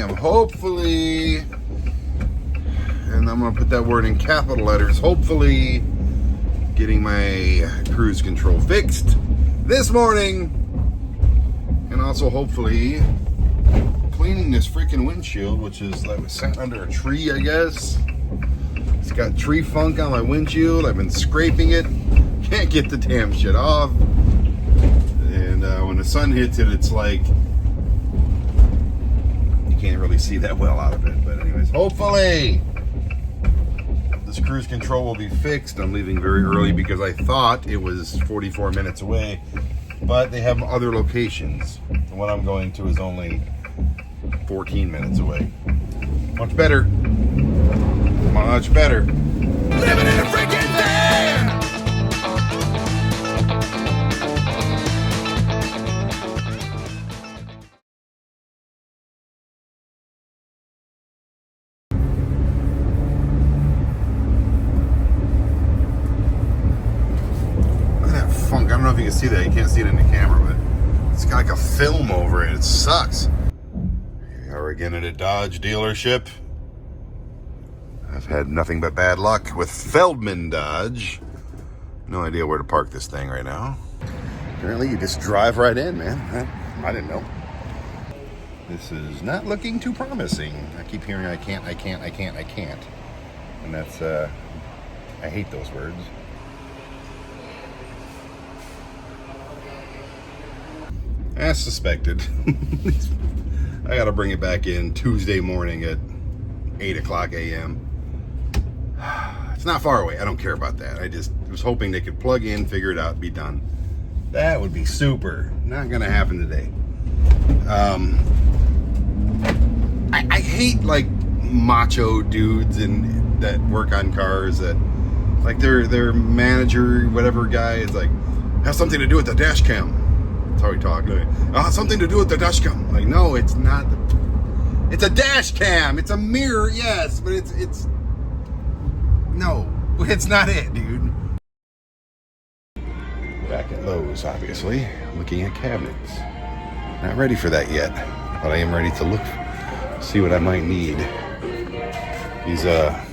am hopefully, and I'm going to put that word in capital letters, hopefully getting my cruise control fixed this morning. And also hopefully cleaning this freaking windshield, which is like sat under a tree, I guess. It's got tree funk on my windshield. I've been scraping it. Can't get the damn shit off. And when the sun hits it, it's like you can't really see that well out of it. But anyways, hopefully this cruise control will be fixed. I'm leaving very early because I thought it was 44 minutes away, but they have other locations. The one I'm going to is only 14 minutes away. Much better. Much better. Living in a freaking van! Look at that funk. I don't know if you can see that. You can't see it in the camera, but it's got like a film over it. It sucks. Here we are again at a Dodge dealership. I've had nothing but bad luck with Feldman Dodge. No idea where to park this thing right now. Apparently you just drive right in, man. I didn't know. This is not looking too promising. I keep hearing I can't. And that's, I hate those words. As suspected. I gotta bring it back in Tuesday morning at 8 o'clock a.m. It's not far away. I don't care about that. I just was hoping they could plug in, figure it out, be done. That would be super. Not gonna happen today. I hate like macho dudes and that work on cars that like their manager, whatever guy is like, has something to do with the dash cam. That's how he talks. Something to do with the dash cam. Like, no, it's not. It's a dash cam. It's a mirror, yes, but it's no, it's not it, dude. Back at Lowe's, obviously, looking at cabinets. Not ready for that yet, but I am ready to look, see what I might need. These, yeah,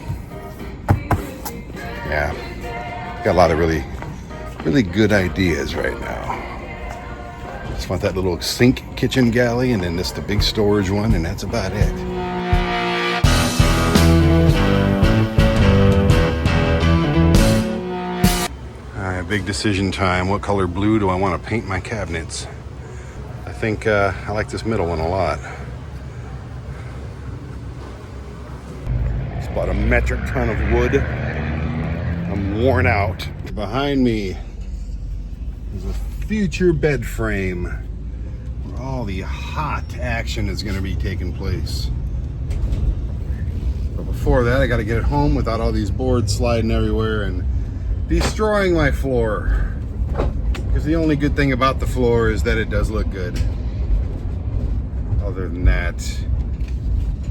got a lot of really good ideas right now. Just want that little sink kitchen galley, and then just the big storage one, and that's about it. Big decision time. What color blue do I want to paint my cabinets? I think I like this middle one a lot. It's about a metric ton of wood. I'm worn out. Behind me is a future bed frame where all the hot action is going to be taking place. But before that, I got to get it home without all these boards sliding everywhere and destroying my floor. Because the only good thing about the floor is that it does look good. Other than that,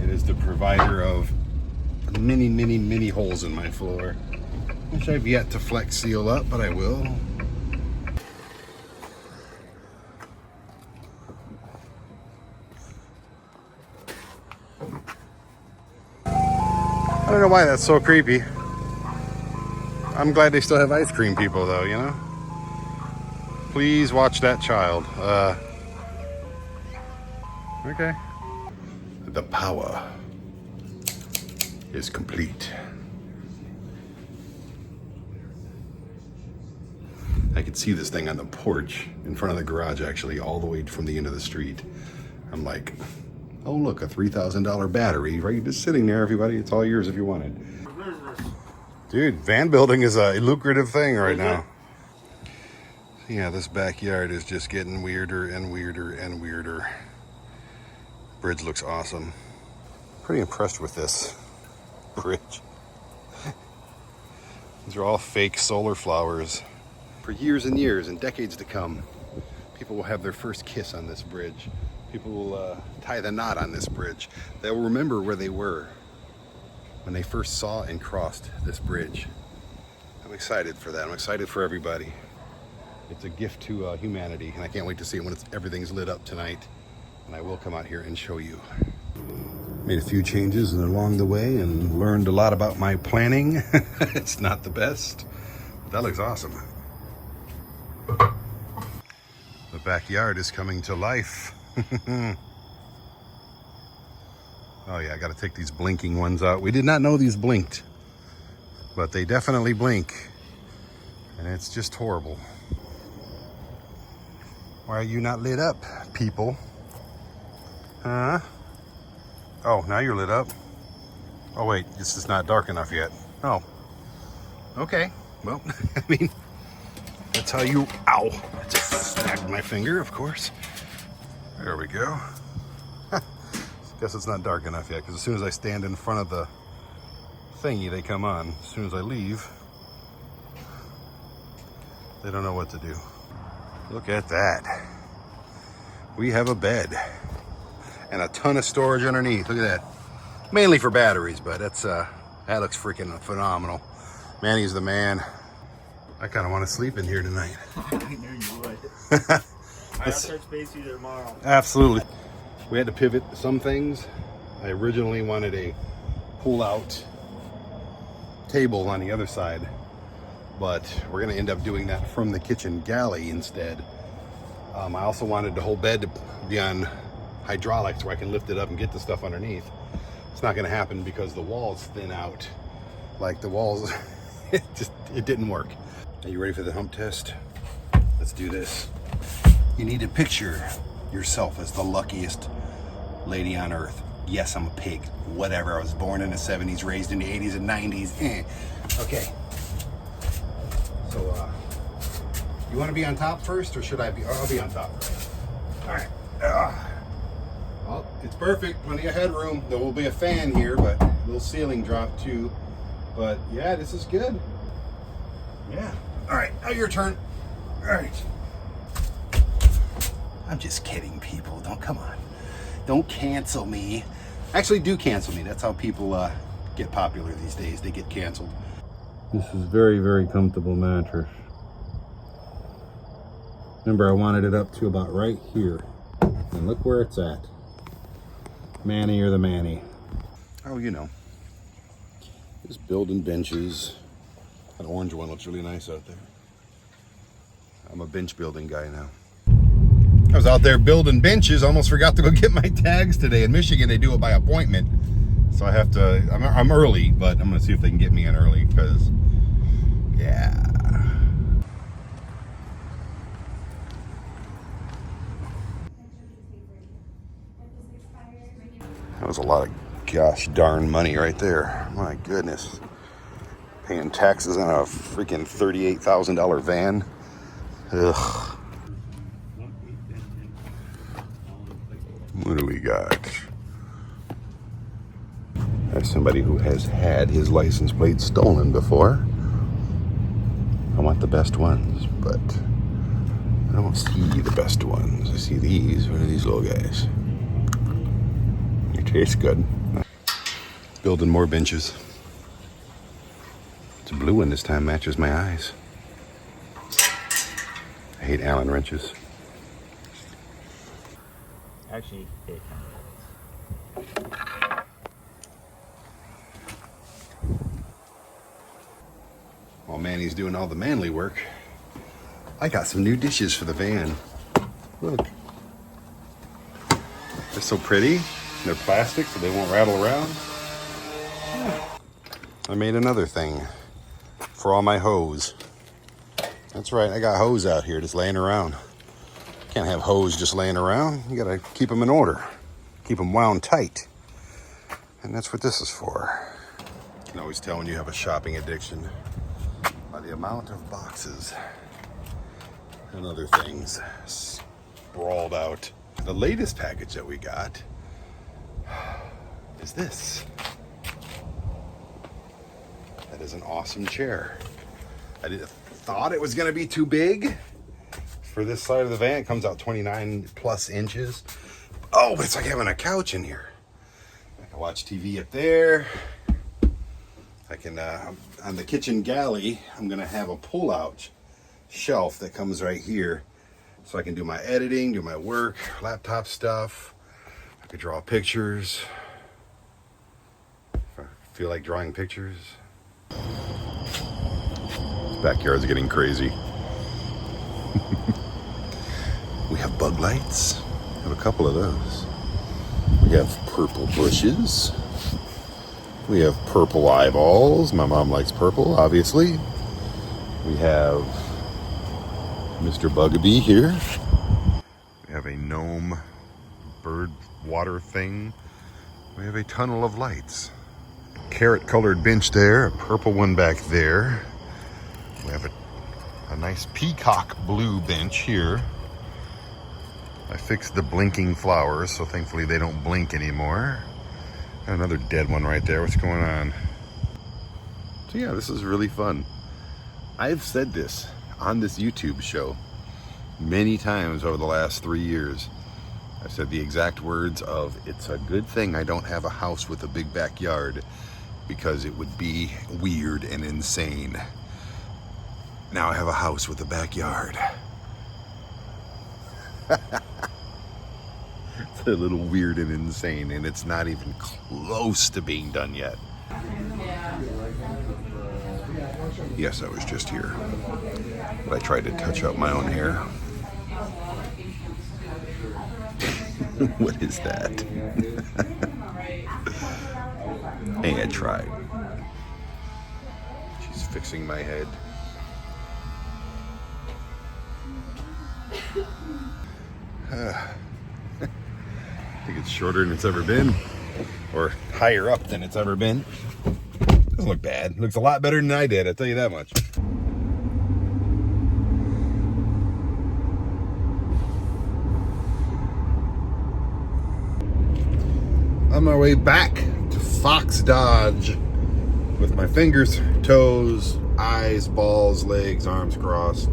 it is the provider of many holes in my floor, which I've yet to flex seal up, but I will. I don't know why that's so creepy. I'm glad they still have ice cream people, though, you know? Please watch that child. Okay. The power is complete. I could see this thing on the porch in front of the garage, actually, all the way from the end of the street. I'm like, oh, look, a $3,000 battery, right? Just sitting there, everybody. It's all yours if you want it. Dude, van building is a lucrative thing right now. Yeah, this backyard is just getting weirder and weirder and weirder. Bridge looks awesome. Pretty impressed with this bridge. These are all fake solar flowers. For years and years and decades to come, people will have their first kiss on this bridge. People will tie the knot on this bridge. They will remember where they were when they first saw and crossed this bridge. I'm excited for that. I'm excited for everybody. It's a gift to humanity, and I can't wait to see it when everything's lit up tonight. And I will come out here and show you. Made a few changes along the way and learned a lot about my planning. It's not the best, but that looks awesome. The backyard is coming to life. Oh yeah, I gotta take these blinking ones out. We did not know these blinked, but they definitely blink. And it's just horrible. Why are you not lit up, people? Huh? Oh, now you're lit up. Oh wait, this is not dark enough yet. Oh. Okay, well, I mean, that's how you, ow. I just snagged my finger, of course. There we go. Guess it's not dark enough yet, because as soon as I stand in front of the thingy, they come on. As soon as I leave, they don't know what to do. Look at that. We have a bed and a ton of storage underneath. Look at that. Mainly for batteries, but that's that looks freaking phenomenal. Manny's the man. I kind of want to sleep in here tonight. I knew you would. I'll touch base with you tomorrow. Absolutely. We had to pivot some things. I originally wanted a pull-out table on the other side, but we're going to end up doing that from the kitchen galley instead. I also wanted the whole bed to be on hydraulics where I can lift it up and get the stuff underneath. It's not going to happen because the walls thin out. Like the walls, it didn't work. Are you ready for the hump test? Let's do this. You need to picture yourself as the luckiest lady on earth. Yes, I'm a pig. Whatever. I was born in the 70s, raised in the 80s and 90s. Okay. So, you want to be on top first, or should I be? I'll be on top first. All right. Well, it's perfect. Plenty of headroom. There will be a fan here, but a little ceiling drop too. But yeah, this is good. Yeah. All right. Now your turn. All right. I'm just kidding, people. Come on. Don't cancel me. Actually, do cancel me. That's how people get popular these days. They get canceled. This is very, very comfortable mattress. Remember, I wanted it up to about right here. And look where it's at. Manny or the Manny. Oh, you know. Just building benches. That orange one looks really nice out there. I'm a bench building guy now. I was out there building benches, almost forgot to go get my tags today. In Michigan, they do it by appointment. So I have to, I'm early, but I'm gonna see if they can get me in early, because, yeah. That was a lot of gosh darn money right there. My goodness. Paying taxes on a freaking $38,000 van. Ugh. What do we got? There's somebody who has had his license plate stolen before. I want the best ones, but I don't see the best ones. I see these. What are these little guys? They taste good. Building more benches. It's a blue one this time, matches my eyes. I hate Allen wrenches. Actually, it kind of is. While Manny's doing all the manly work, I got some new dishes for the van. Look. They're so pretty. They're plastic, so they won't rattle around. I made another thing for all my hose. That's right, I got hose out here just laying around. Can't have hose just laying around. You gotta keep them in order. Keep them wound tight. And that's what this is for. You can always tell when you have a shopping addiction by the amount of boxes and other things sprawled out. The latest package that we got is this. That is an awesome chair. I thought it was gonna be too big for this side of the van. It comes out 29 plus inches. Oh, but it's like having a couch in here. I can watch TV up there. I can, on the kitchen galley, I'm gonna have a pull-out shelf that comes right here. So I can do my editing, do my work, laptop stuff. I could draw pictures. Feel like drawing pictures? This backyard's getting crazy. We have bug lights. We have a couple of those. We have purple bushes. We have purple eyeballs. My mom likes purple, obviously. We have Mr. Bugabee here. We have a gnome bird water thing. We have a tunnel of lights. Carrot colored bench there, a purple one back there. We have a nice peacock blue bench here. I fixed the blinking flowers, so thankfully they don't blink anymore. Another dead one right there. What's going on? So yeah, this is really fun. I've said this on this YouTube show many times over the last 3 years. I've said the exact words of, it's a good thing I don't have a house with a big backyard because it would be weird and insane. Now I have a house with a backyard. It's a little weird and insane, and it's not even close to being done yet. Yes, I was just here, but I tried to touch up my own hair. What is that? Hey, I tried. She's fixing my head. I think it's shorter than it's ever been, or higher up than it's ever been. Doesn't look bad. It looks a lot better than I did, I'll tell you that much. On my way back to Fox Dodge with my fingers, toes, eyes, balls, legs, arms crossed,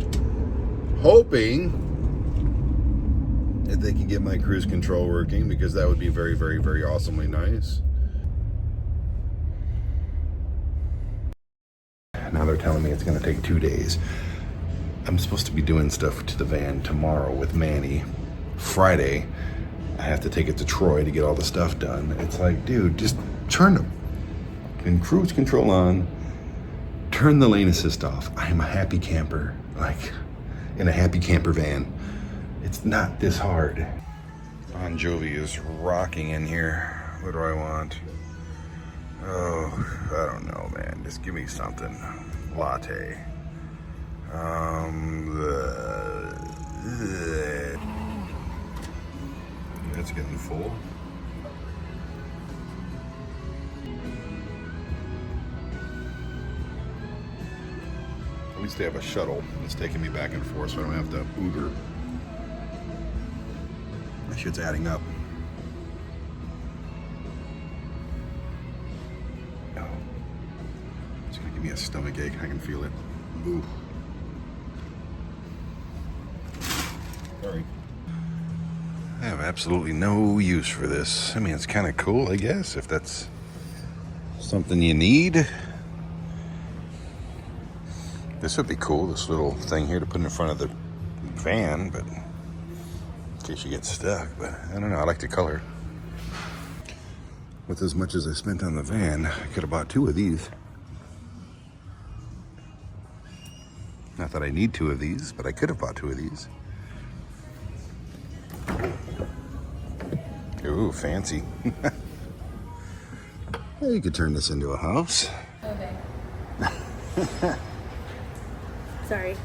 hoping that they can get my cruise control working, because that would be very, very, very awesomely nice. Now they're telling me it's going to take 2 days. I'm supposed to be doing stuff to the van tomorrow with Manny. Friday, I have to take it to Troy to get all the stuff done. It's like, dude, just turn the cruise control on, turn the lane assist off. I am a happy camper, like in a happy camper van. It's not this hard. Bon Jovi is rocking in here. What do I want? Oh, I don't know, man. Just give me something. Latte. It's getting full. At least they have a shuttle that's taking me back and forth, so I don't have to Uber. That shit's adding up. Oh. It's gonna give me a stomach ache. I can feel it. Ooh. Sorry. I have absolutely no use for this. I mean, it's kind of cool, I guess, if that's something you need. This would be cool, this little thing here to put in front of the van, but in case you get stuck. But I don't know, I like the color. With as much as I spent on the van, I could have bought 2 of these. Not that I need 2 of these, but I could have bought 2 of these. Ooh, fancy. You could turn this into a house. Okay. Sorry.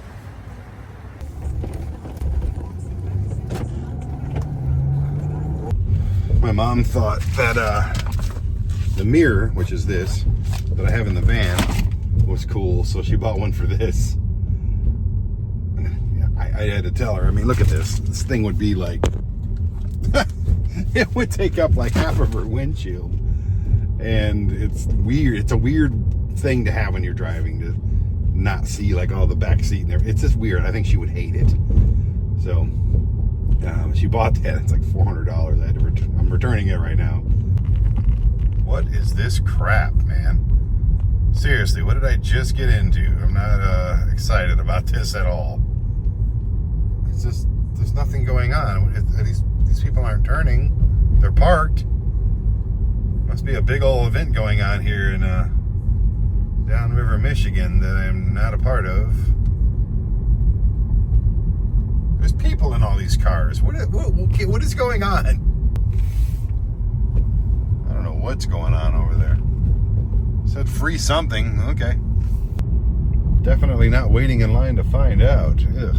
My mom thought that the mirror, which is this, that I have in the van, was cool, so she bought one for this. I had to tell her, I mean, look at this. This thing would be like, it would take up like half of her windshield. And it's weird. It's a weird thing to have when you're driving, to not see like all the back seat and everything. It's just weird. I think she would hate it. So she bought that. It's like $400. I had to I'm returning it right now. What is this crap, man? Seriously, what did I just get into? I'm not excited about this at all. It's just, there's nothing going on. These people aren't turning. They're parked. Must be a big old event going on here in downriver Michigan that I'm not a part of. There's people in all these cars. What is going on? I don't know what's going on over there. It said free something. Okay. Definitely not waiting in line to find out. Ugh.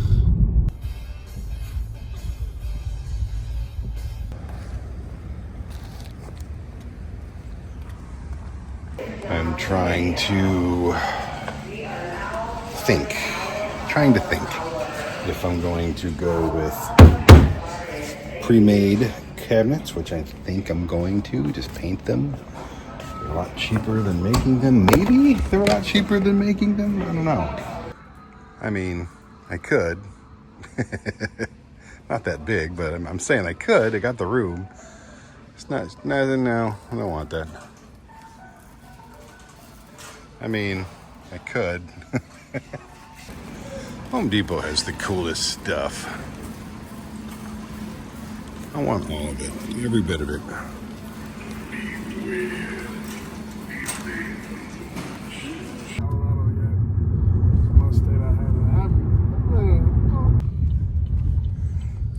I'm trying to think if I'm going to go with pre-made cabinets, which I think I'm going to just paint them. They're a lot cheaper than making them. Maybe they're a lot cheaper than making them. I don't know. I mean, I could. Not that big, but I'm saying I could. I got the room. It's not. No, I don't want that. I mean, I could. Home Depot has the coolest stuff. I want all of it, every bit of it.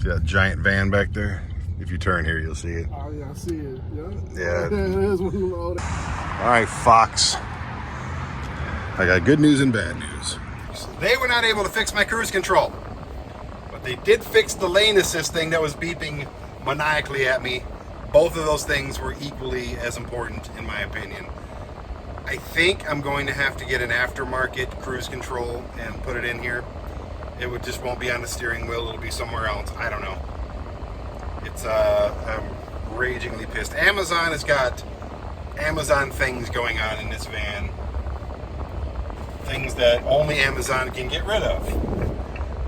See that giant van back there? If you turn here, you'll see it. Oh yeah, I see it. Yeah. It is one of them old. All right, Fox. I got good news and bad news. They were not able to fix my cruise control, but they did fix the lane assist thing that was beeping maniacally at me. Both of those things were equally as important, in my opinion. I think I'm going to have to get an aftermarket cruise control and put it in here. It just won't be on the steering wheel. It'll be somewhere else. I don't know. It's I'm ragingly pissed. Amazon has got Amazon things going on in this van. Things that only Amazon can get rid of.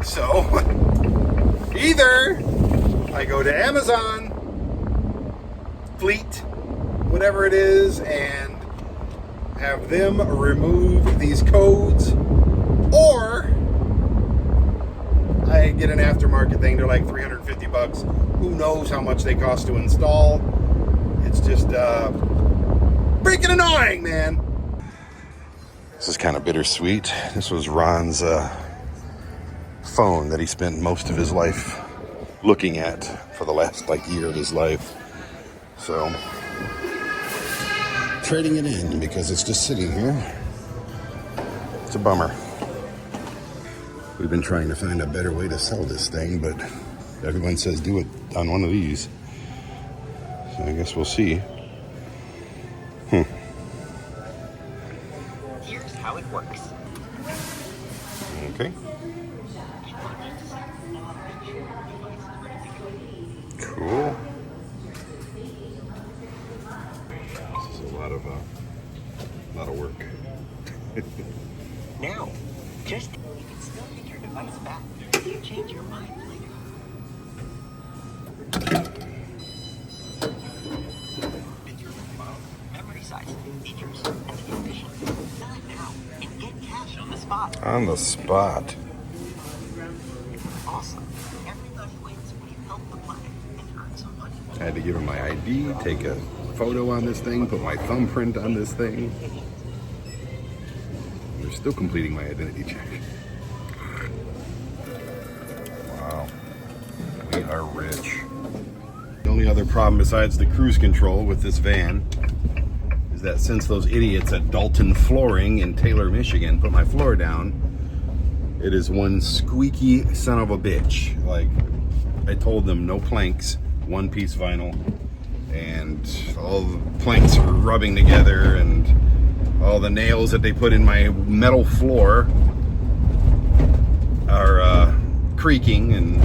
So, either I go to Amazon, Fleet, whatever it is, and have them remove these codes, or I get an aftermarket thing. They're like $350. Who knows how much they cost to install? It's just freaking annoying, man. This is kind of bittersweet. This was Ron's phone that he spent most of his life looking at for the last year of his life. So, trading it in because it's just sitting here. It's a bummer. We've been trying to find a better way to sell this thing, but everyone says do it on one of these. So I guess we'll see. Here's how it works. Okay. Cool. This is a lot of work. Now, you can still get your device back if you change your mind later. Picture of the phone, memory size, features, and the condition. Sell it now and get cash on the spot. On the spot. Awesome. Everybody wins when you help the planet and earn some money. I had to give him my ID, take a photo on this thing, put my thumbprint on this thing. They're still completing my identity check. Wow. We are rich. The only other problem besides the cruise control with this van is that since those idiots at Dalton Flooring in Taylor, Michigan put my floor down, it is one squeaky son of a bitch. Like, I told them no planks, one piece vinyl, and all the planks are rubbing together, and all the nails that they put in my metal floor are creaking, and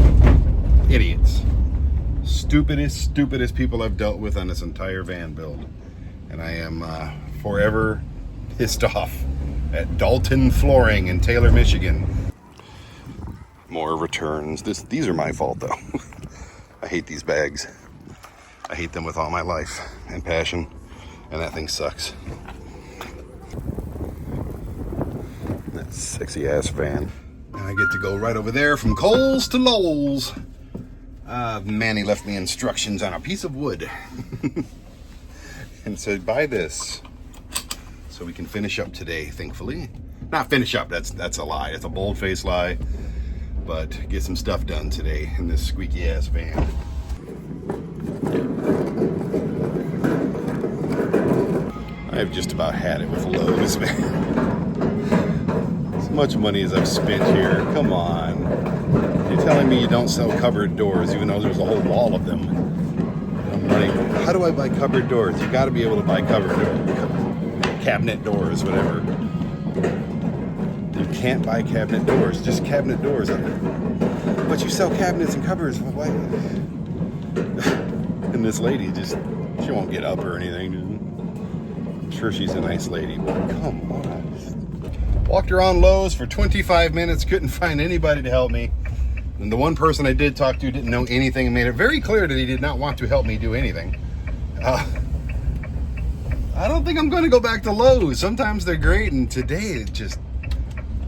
idiots. Stupidest people I've dealt with on this entire van build. And I am forever pissed off at Dalton Flooring in Taylor, Michigan. More returns. These are my fault though. I hate these bags. I hate them with all my life and passion, and that thing sucks. That sexy ass van. And I get to go right over there from Kohl's to Lowell's. Manny left me instructions on a piece of wood. and said, buy this so we can finish up today, thankfully. Not finish up, that's a lie. It's a bold-faced lie. But get some stuff done today in this squeaky-ass van. I've just about had it with Lowe's, man. As much money as I've spent here, come on. You're telling me you don't sell cupboard doors, even though there's a whole wall of them. I'm running, how do I buy cupboard doors? You gotta be able to buy cupboard doors, cabinet doors, whatever. You can't buy cabinet doors, just cabinet doors. But you sell cabinets and cupboards, why? And this lady she won't get up or anything. I'm sure she's a nice lady, but come on. Walked around Lowe's for 25 minutes, couldn't find anybody to help me. And the one person I did talk to didn't know anything and made it very clear that he did not want to help me do anything. I don't think I'm going to go back to Lowe's. Sometimes they're great, and today it's just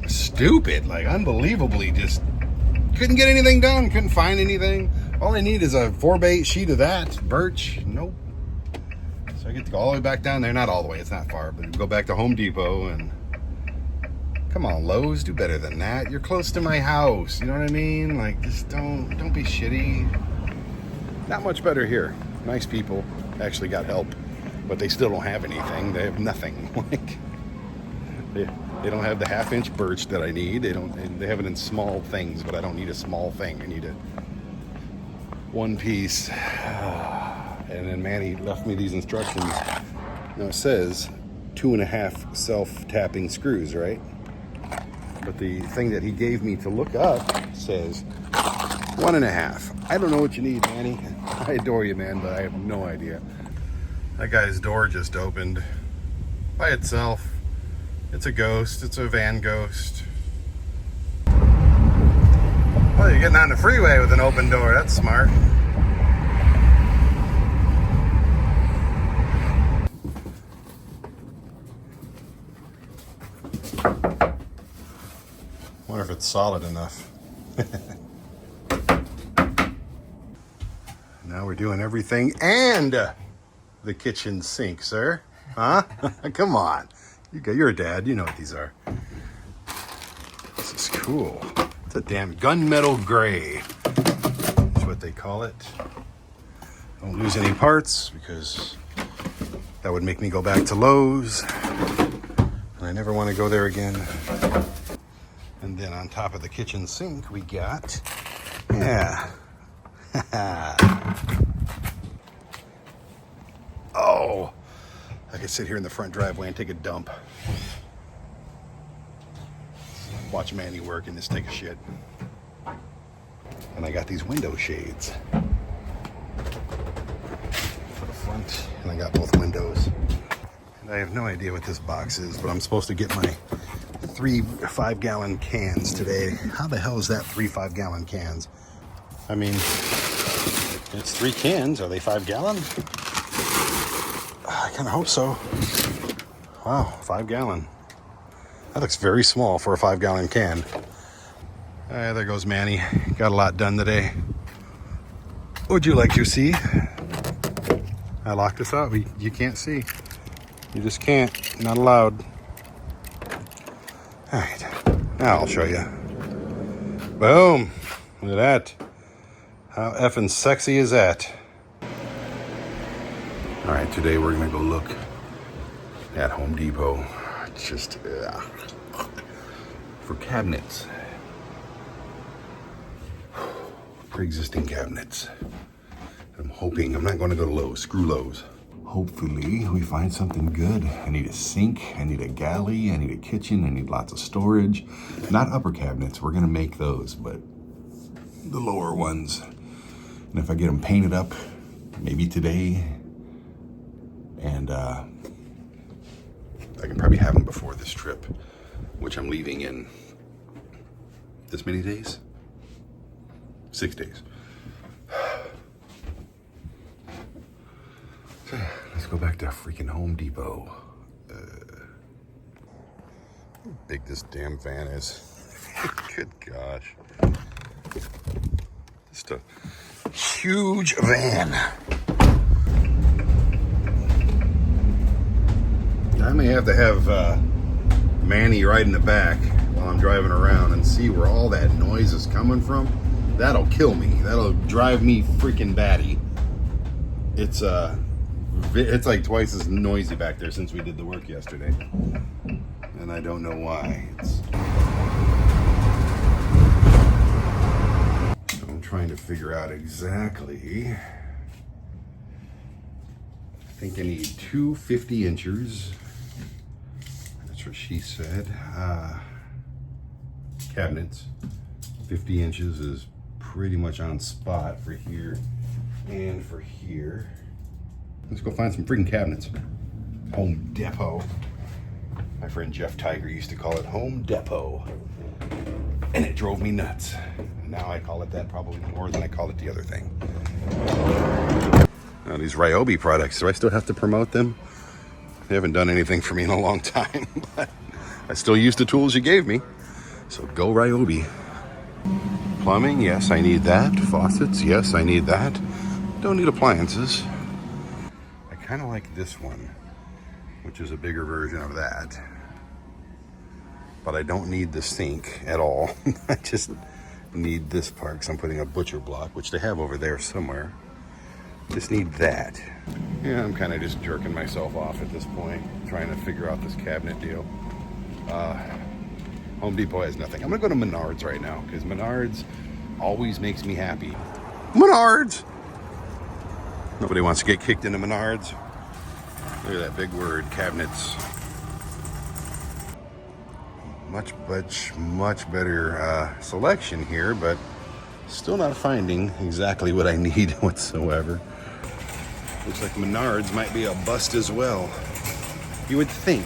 stupid, like unbelievably just couldn't get anything done, couldn't find anything. All I need is a 4x8 sheet of that, birch, nope. So I get to go all the way back down there, not all the way, it's not far, but go back to Home Depot and come on, Lowe's, do better than that. You're close to my house, you know what I mean? Like, just don't be shitty. Not much better here. Nice people, actually got help, but they still don't have anything. They have nothing. Like, they don't have the 1/2-inch birch that I need. They have it in small things, but I don't need a small thing. I need a one piece. And then Manny left me these instructions. Now it says 2.5 self-tapping screws, right? But the thing that he gave me to look up says 1.5. I don't know what you need, Manny. I adore you, man, but I have no idea. That guy's door just opened by itself. It's a ghost. It's a van ghost. Well, you're getting on the freeway with an open door. That's smart. Wonder if it's solid enough. Now we're doing everything and the kitchen sink, sir. Huh? Come on. You're a dad. You know what these are. This is cool. It's a damn gunmetal gray. That's what they call it. Don't lose any parts because that would make me go back to Lowe's. And I never want to go there again. And then on top of the kitchen sink, we got, yeah. Oh, I could sit here in the front driveway and take a dump. Watch Manny work and just take a shit. And I got these window shades for the front, and I got both windows. And I have no idea what this box is, but I'm supposed to get my 3 5-gallon cans today. How the hell is that 3 5-gallon cans? I mean, it's 3 cans. Are they 5-gallon? I kind of hope so. Wow, 5-gallon. That looks very small for a 5-gallon can. There goes Manny. Got a lot done today. Would you like to see? I locked this out. You can't see. You just can't. Not allowed. All right, now I'll show you. Boom. Look at that. How effing sexy is that? All right, today we're gonna go look at Home Depot. Just for cabinets. Pre-existing cabinets. I'm hoping, I'm not gonna go to Lowe's, screw Lowe's. Hopefully we find something good. I need a sink, I need a galley, I need a kitchen, I need lots of storage. Not upper cabinets, we're gonna make those, but the lower ones. And if I get them painted up, maybe today, and I can probably have them before this trip, which I'm leaving in this many days? 6 days. Let's go back to freaking Home Depot. How big this damn van is. Good gosh. Just a huge van. have to have Manny ride in the back while I'm driving around and see where all that noise is coming from. That'll kill me. That'll drive me freaking batty. It's like twice as noisy back there since we did the work yesterday. And I don't know why. I'm trying to figure out exactly. I think I need 2 50 inchers. That's what she said. Cabinets. 50 inches is pretty much on spot for here and for here. Let's go find some freaking cabinets. Home Depot. My friend Jeff Tiger used to call it Home Depot. And it drove me nuts. Now I call it that probably more than I call it the other thing. Now these Ryobi products, do I still have to promote them? They haven't done anything for me in a long time, but I still use the tools you gave me. So go Ryobi. Plumbing, yes, I need that. Faucets, yes, I need that. Don't need appliances. I kind of like this one, which is a bigger version of that. But I don't need the sink at all. I just need this part because I'm putting a butcher block, which they have over there somewhere. Just need that. Yeah, I'm kind of just jerking myself off at this point, trying to figure out this cabinet deal. Home Depot has nothing. I'm gonna go to Menards right now because Menards always makes me happy. Menards! Nobody wants to get kicked into Menards. Look at that big word, cabinets. Much better selection here, but still not finding exactly what I need whatsoever. Looks like Menards might be a bust as well. You would think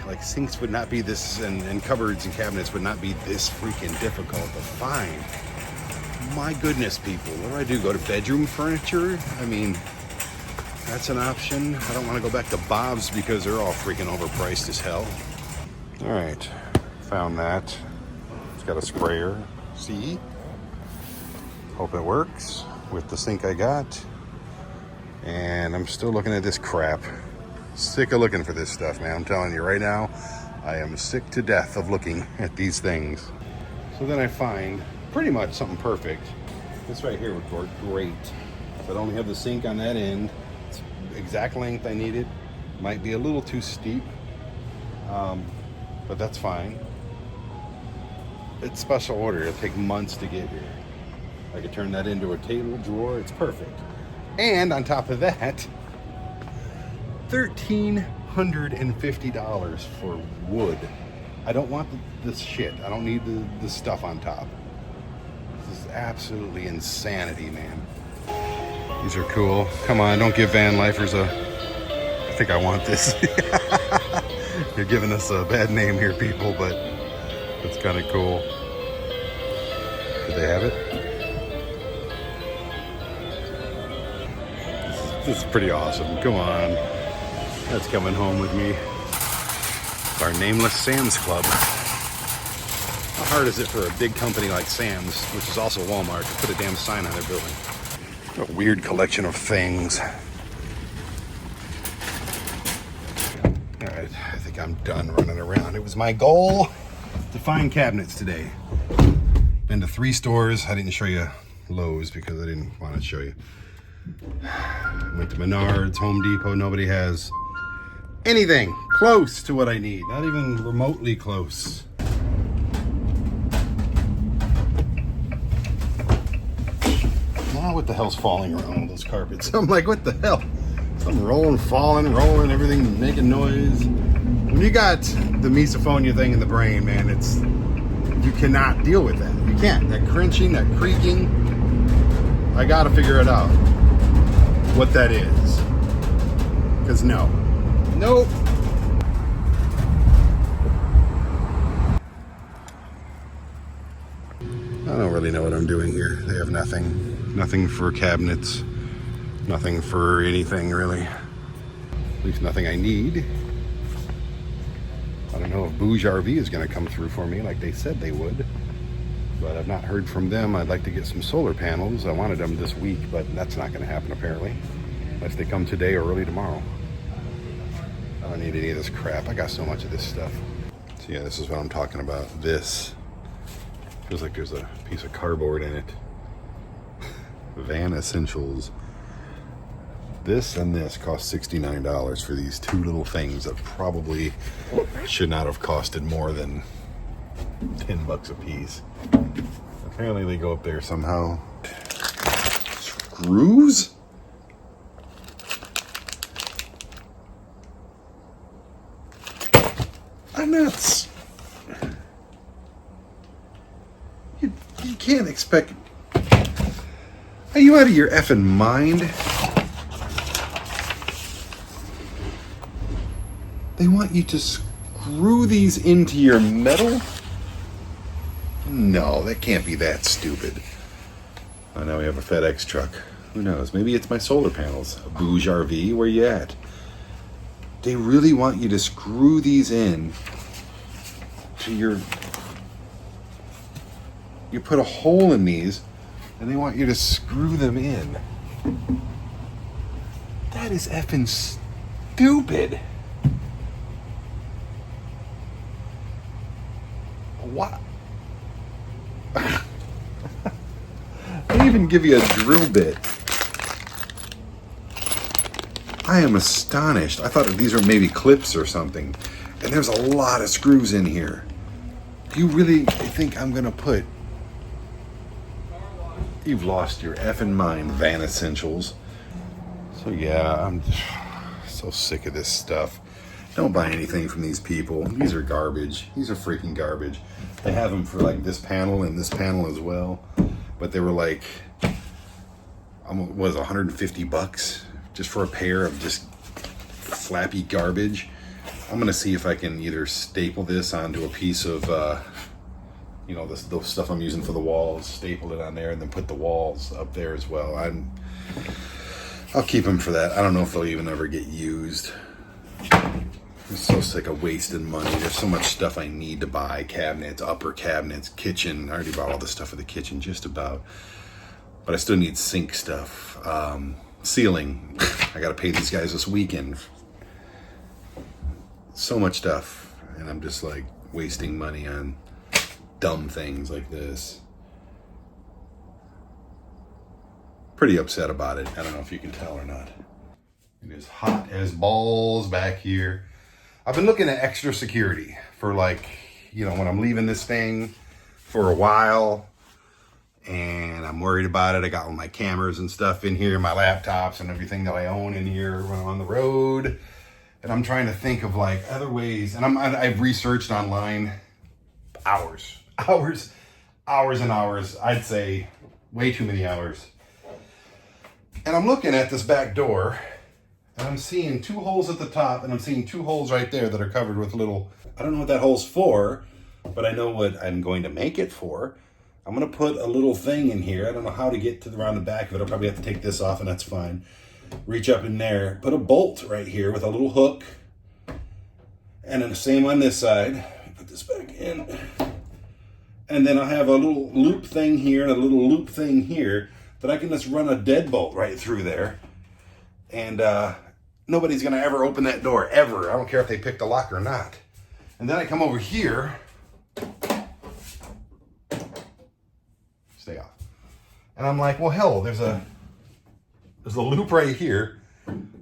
like sinks would not be this, and cupboards and cabinets would not be this freaking difficult to find. My goodness, people, what do? Go to bedroom furniture? I mean, that's an option. I don't want to go back to Bob's because they're all freaking overpriced as hell. All right, found that. It's got a sprayer. See? Hope it works with the sink I got. And I'm still looking at this crap. Sick of looking for this stuff, man. I'm telling you right now, I am sick to death of looking at these things. So then I find pretty much something perfect. This right here would work great. If I'd only have the sink on that end, it's exact length I needed. Might be a little too steep, but that's fine. It's special order. It'll take months to get here. I could turn that into a table drawer. It's perfect. And on top of that, $1,350 for wood. I don't want this shit. I don't need the stuff on top. This is absolutely insanity, man. These are cool. Come on, don't give Vanlifers I think I want this. You're giving us a bad name here, people, but it's kind of cool. Do they have it? This is pretty awesome. Come on. That's coming home with me. It's our nameless Sam's Club. How hard is it for a big company like Sam's, which is also Walmart, to put a damn sign on their building? A weird collection of things. All right, I think I'm done running around. It was my goal to find cabinets today. Been to 3 stores. I didn't show you Lowe's because I didn't want to show you. Went to Menards, Home Depot. Nobody has anything close to what I need. Not even remotely close. Now what the hell's falling around all those carpets? I'm like, what the hell? Something rolling, falling, rolling, everything making noise. When you got the misophonia thing in the brain, man, you cannot deal with that. You can't. That crunching, that creaking. I gotta figure it out. What that is. Because nope. I don't really know what I'm doing here. They have nothing. Nothing for cabinets. Nothing for anything, really. At least nothing I need. I don't know if Bouge RV is going to come through for me like they said they would. But I've not heard from them. I'd like to get some solar panels. I wanted them this week, but that's not going to happen apparently. Unless they come today or early tomorrow. I don't need any of this crap. I got so much of this stuff. So yeah, this is what I'm talking about. This feels like there's a piece of cardboard in it. Van Essentials. This and this cost $69 for these two little things that probably should not have costed more than 10 bucks a piece. Apparently they go up there somehow. Screws? I'm nuts. You can't expect... Are you out of your effing mind? They want you to screw these into your metal? No, that can't be that stupid. Oh, now we have a FedEx truck. Who knows? Maybe it's my solar panels. A Bouge RV, where you at? They really want you to screw these in to your... You put a hole in these, and they want you to screw them in. That is effing stupid. What? They even give you a drill bit. I am astonished. I thought these were maybe clips or something. And there's a lot of screws in here. Do you really think I'm gonna put... You've lost your effing mind, Van Essentials. So yeah, I'm just so sick of this stuff. Don't buy anything from these people. These are garbage. These are freaking garbage. They have them for like this panel and this panel as well. But they were like, was 150 bucks just for a pair of just flappy garbage. I'm gonna see if I can either staple this onto a piece of, you know, the stuff I'm using for the walls, staple it on there, and then put the walls up there as well. I'll keep them for that. I don't know if they'll even ever get used. I'm so sick of wasting money. There's so much stuff I need to buy. Cabinets, upper cabinets, kitchen. I already bought all the stuff for the kitchen, just about. But I still need sink stuff. Ceiling. I gotta pay these guys this weekend. So much stuff. And I'm just like wasting money on dumb things like this. Pretty upset about it. I don't know if you can tell or not. It is hot as balls back here. I've been looking at extra security for, like, you know, when I'm leaving this thing for a while and I'm worried about it. I got all my cameras and stuff in here, my laptops and everything that I own in here when I'm on the road. And I'm trying to think of like other ways. And I've researched online hours and hours. I'd say way too many hours. And I'm looking at this back door and I'm seeing two holes at the top and I'm seeing two holes right there that are covered with little, I don't know what that hole's for, but I know what I'm going to make it for. I'm going to put a little thing in here. I don't know how to get to around the back of it. I'll probably have to take this off and that's fine. Reach up in there, put a bolt right here with a little hook. And then the same on this side. Put this back in. And then I'll have a little loop thing here and a little loop thing here that I can just run a deadbolt right through there. And nobody's going to ever open that door, ever. I don't care if they pick the lock or not. And then I come over here. Stay off. And I'm like, well, hell, there's a loop right here.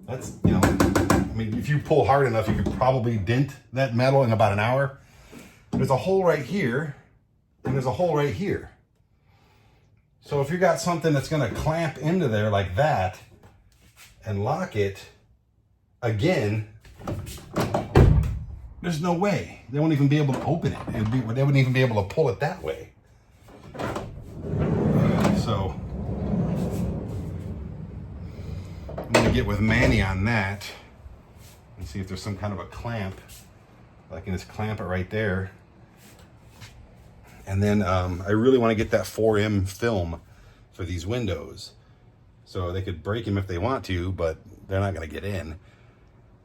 That's, you know, I mean, if you pull hard enough, you could probably dent that metal in about an hour. There's a hole right here, and there's a hole right here. So if you got something that's going to clamp into there like that and lock it, again, there's no way. They won't even be able to open it. They wouldn't even be able to pull it that way. So I'm going to get with Manny on that and see if there's some kind of a clamp. I can just clamp it right there. And then I really want to get that 4M film for these windows. So they could break them if they want to, but they're not going to get in.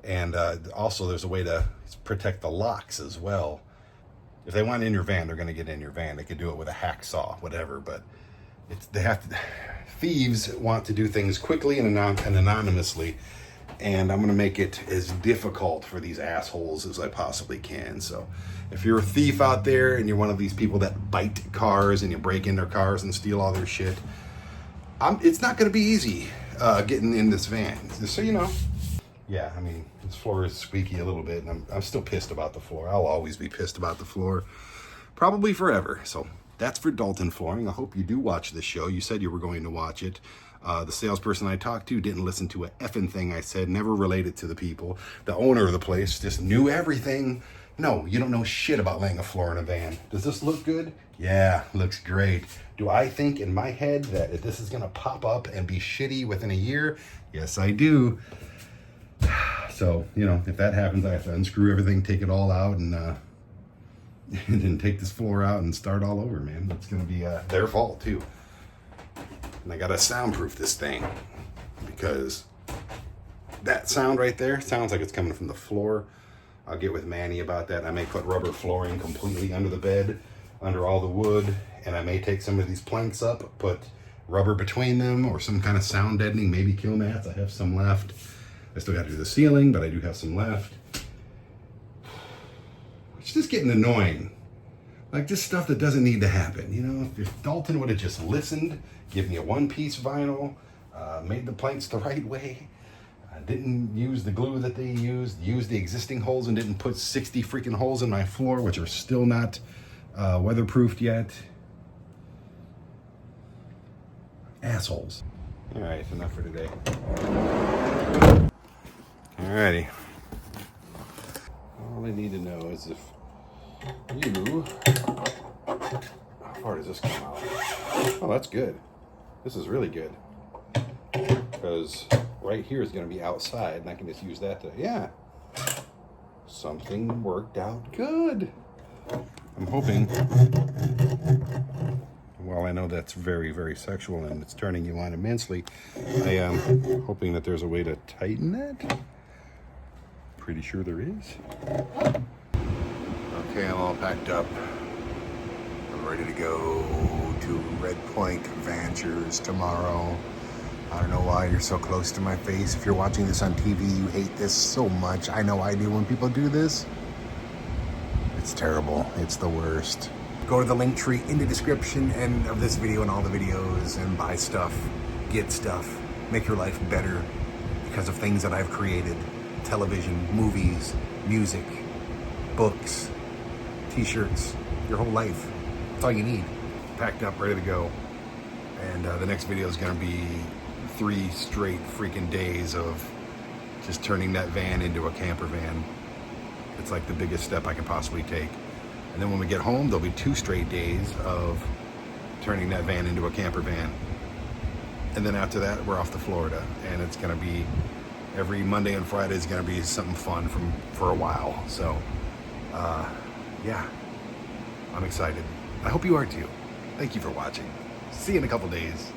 And also there's a way to protect the locks as well. If they want in your van, they're going to get in your van. They could do it with a hacksaw, whatever, but thieves want to do things quickly and anonymously. and I'm going to make it as difficult for these assholes as I possibly can. So if you're a thief out there and you're one of these people that bite cars and you break in their cars and steal all their shit, it's not going to be easy getting in this van, just so you know. Yeah, I mean, this floor is squeaky a little bit, and I'm still pissed about the floor. I'll always be pissed about the floor, probably forever. So that's for Dalton Flooring. I hope you do watch this show. You said you were going to watch it. The salesperson I talked to didn't listen to a effing thing I said, never related to the people. The owner of the place just knew everything. No, you don't know shit about laying a floor in a van. Does this look good? Yeah, looks great. Do I think in my head that this is gonna pop up and be shitty within a year? Yes, I do. So, you know, if that happens, I have to unscrew everything, take it all out, and then take this floor out and start all over, man. It's gonna be their fault too. And I gotta soundproof this thing, because that sound right there sounds like it's coming from the floor. I'll get with Manny about that. I may put rubber flooring completely under the bed, under all the wood, and I may take some of these planks up, put rubber between them, or some kind of sound deadening, maybe kill mats. I have some left. I still got to do the ceiling, but I do have some left. It's just getting annoying. Like, just stuff that doesn't need to happen. You know, if Dalton would have just listened, give me a one-piece vinyl, made the planks the right way, didn't use the glue that they used the existing holes and didn't put 60 freaking holes in my floor, which are still not weatherproofed yet. Assholes. All right, enough for today. Alrighty. All I need to know is if you... How far does this come out? Oh, that's good. This is really good. Because right here is going to be outside, and I can just use that to... Yeah. Something worked out good. I'm hoping... Well, I know that's very, very sexual, and it's turning you on immensely. I am hoping that there's a way to tighten that. Pretty sure there is. Okay, I'm all packed up. I'm ready to go to Red Point Ventures tomorrow. I don't know why you're so close to my face. If you're watching this on TV, you hate this so much. I know I do when people do this. It's terrible. It's the worst. Go to the link tree in the description and of this video and all the videos and buy stuff, get stuff, make your life better because of things that I've created. Television, movies, music, books, t-shirts, your whole life. That's all you need. Packed up, ready to go. And the next video is gonna be 3 straight freaking days of just turning that van into a camper van. It's like the biggest step I can possibly take. And then when we get home, there'll be 2 straight days of turning that van into a camper van. And then after that, we're off to Florida. And it's gonna be, every Monday and Friday is gonna be something fun for a while. So, yeah, I'm excited. I hope you are too. Thank you for watching. See you in a couple days.